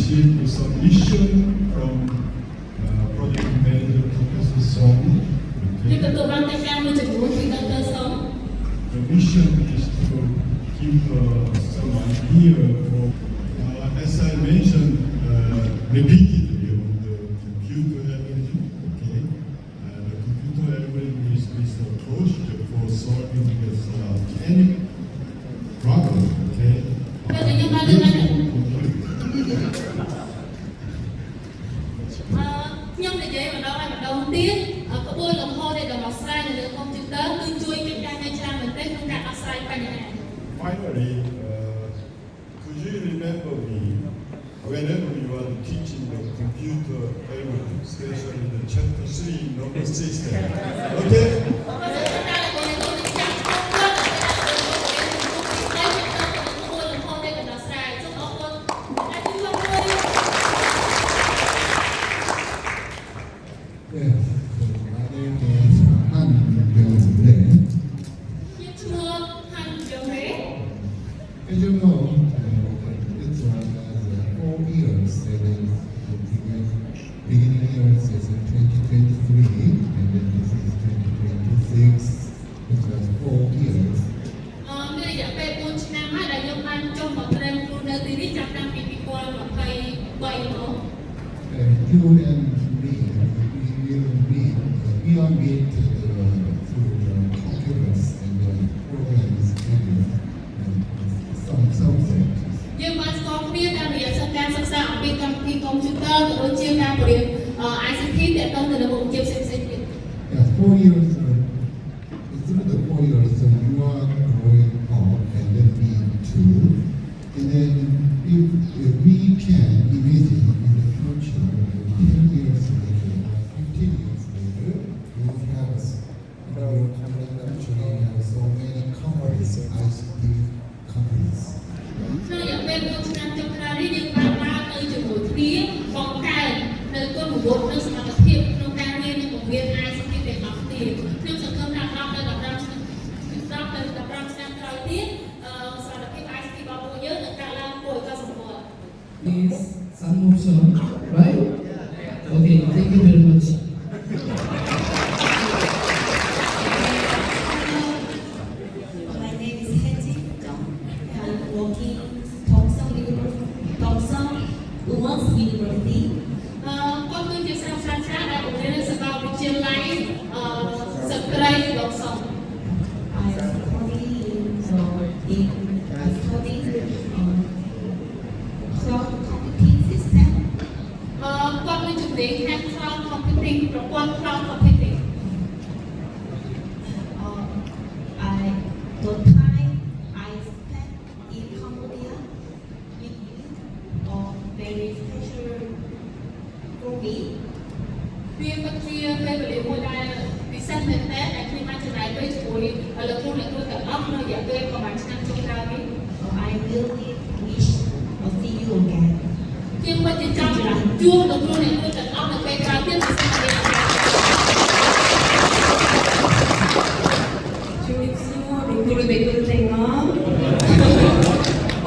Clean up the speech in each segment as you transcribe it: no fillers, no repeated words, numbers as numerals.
received some mission from Project Manager Professor Song. ខ្ញុំទទួលបានកិច្ចការមួយចំនួនពីដុកទ័រសុង The mission is to give some idea for, as I mentioned repeatedly on the computer algorithm. Okay, the computer algorithm is the approach for solving this any problem. Okay. ពេលដែលខ្ញុំបានលើកឡើងខ្ញុំនិយាយម្ដងហើយម្ដងទៀតក្បួនលំហនៃដំណោះស្រាយនៅលើកុំព្យូទ័រគឺជួយកិច្ចការងារច្រើនមែនទែនក្នុងការដោះស្រាយបញ្ហា Finally, could you remember me whenever you are teaching the computer algorithm, especially the chapter 3, number 6 there? Okay? Yes, my name is Han Byung-rae. As you know, this one has 4 years, and then the beginning years is in 2023, and then this is 2026, which was 4 years. មានរយៈពេល4ឆ្នាំហើយដែលខ្ញុំបានចុះមកត្រៀមខ្លួននៅទីនេះចាប់តាំងពី2023មក You and me, we are meet through computers and programs and some subjects. យើងបានស្គាល់គ្នាតាមរយៈការសិក្សាអំពីកម្មវិធីកុំព្យូទ័រក៏ដូចជាការបង្រៀន ICT ទាក់ទងទៅនឹងមុខវិជ្ជាផ្សេងៗទៀត Yes, 4 years. Through the 4 years, so you are growing up and then me too. And then if we can imagine in the future, 10 years later, 15 years later, you will have actually have so many companies, ICT companies. ក្នុងរយៈពេល4ឆ្នាំចុងក្រោយនេះយើងបានដើរទៅជាមួយគ្នាបង្កើននៅគុណវុឌ្ឍិនិងសមត្ថភាពក្នុងការរៀននិងបង្រៀន ICT ទាំងអស់គ្នាខ្ញុំសង្ឃឹមថា10ទៅ15ឆ្នាំក្រោយទៀតសមត្ថភាព ICT របស់ពួកយើងនឹងកើនឡើងគួរឲ្យកត់សម្គាល់ Is Sanmotion, right? Okay, thank you very much. My name is Hetty Dong. I'm working Thompson Women's University. គាត់គឺជាសិស្សសាស្ត្រាចារ្យដែលបង្រៀននៅសាកលវិទ្យាល័យស្ត្រីលោកសុំ I study cloud computing system. គាត់មានជំនាញខាង cloud computing ប្រព័ន្ធ cloud computing. The time I spent in Cambodia is very special for me. វាពិតជាពេលវេលាមួយដែលពិសេសមែនទែនដែលខ្ញុំបានចំណាយពេលជាមួយលោកគ្រូអ្នកគ្រូទាំងអស់ក្នុងរយៈពេលប្រហែលឆ្នាំចុងក្រោយនេះ I really wish to see you again. ខ្ញុំពិតជាចង់ជួបលោកគ្រូអ្នកគ្រូទាំងអស់នៅពេលក្រោយទៀតពិសេសមែនទែន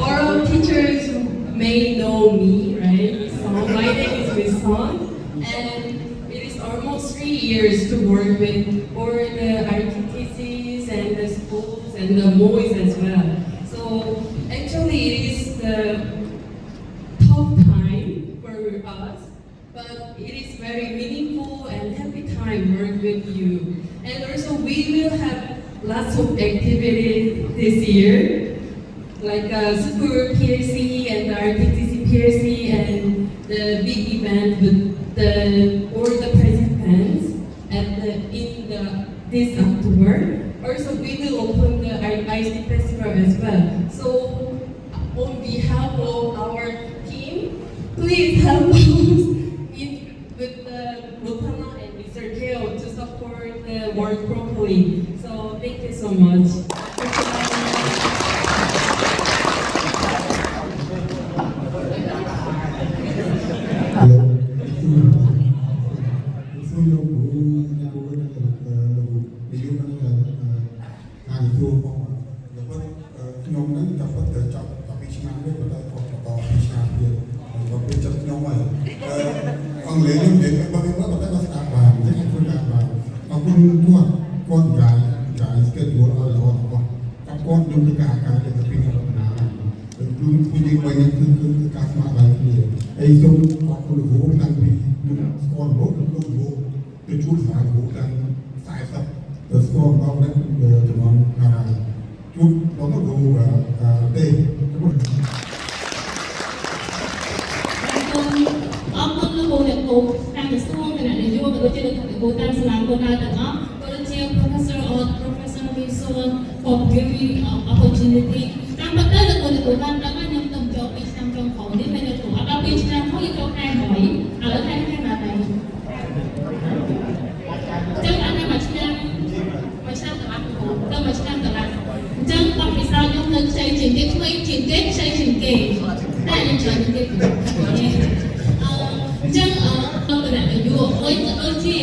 Oral teachers may know me, right? So my name is Wilson, and it is almost 3 years to work with all the RTTCs and the schools and the boys as well. So actually it is the tough time for us, but it is very meaningful and happy time work with you. And also we will have lots of activities this year, like school PLC and the RTTC PLC and the big event with all the participants this October. Also, we will open the IC Festival as well. So, on behalf of our team, please help us with the Rotana and Mr. Keo to support the work properly. So, thank you so much. Hello. Before you go, ก็เป็นจัดน้องใหม่ฟังเลยเรื่องเด็กไปบางทีว่ามันก็สตาร์บาร์ไม่ใช่คนการบาร์บางคนทั่วก้อนกายสเกจตัวเราเราก็กับก้อนดูในการจะเป็นอะไรนะดูผู้หญิงวัยนี้คือการมาอะไรนี่ไอ้ส่วนของคนหูตั้งปีก้อนรถลูกหูเป็นชุดสายหูตั้งสายสับแต่ก้อนเราเนี่ยจะมองชุดเราต้องดูเต้ អរគុណលោកអ្នកគ្រូតាមក្រសួងគណៈនាយកក៏ដូចជាលោកគ្រូតាមសាលាគោលដៅទាំងអស់ក៏ដូចជា Professor or Professor Wilson for giving opportunity តាមពិតទៅលោកគ្រូបានដឹងថាខ្ញុំទៅចូល2ឆ្នាំចុងក្រោយនេះហើយលោកគ្រូអត់ដល់2ឆ្នាំមកយកចូលខែ8ឥឡូវខែណាដែរចឹងអត់តែមួយឆ្នាំកន្លះគ្រូទៅមួយឆ្នាំកន្លះអញ្ចឹងបទពិសោធន៍ខ្ញុំនៅខ្ចីជាងគេថ្មីជាងគេខ្ចីជាងគេតែខ្ញុំច្រើនជាងគេអញ្ចឹងដល់គណៈនាយកហើយក៏ដូចជា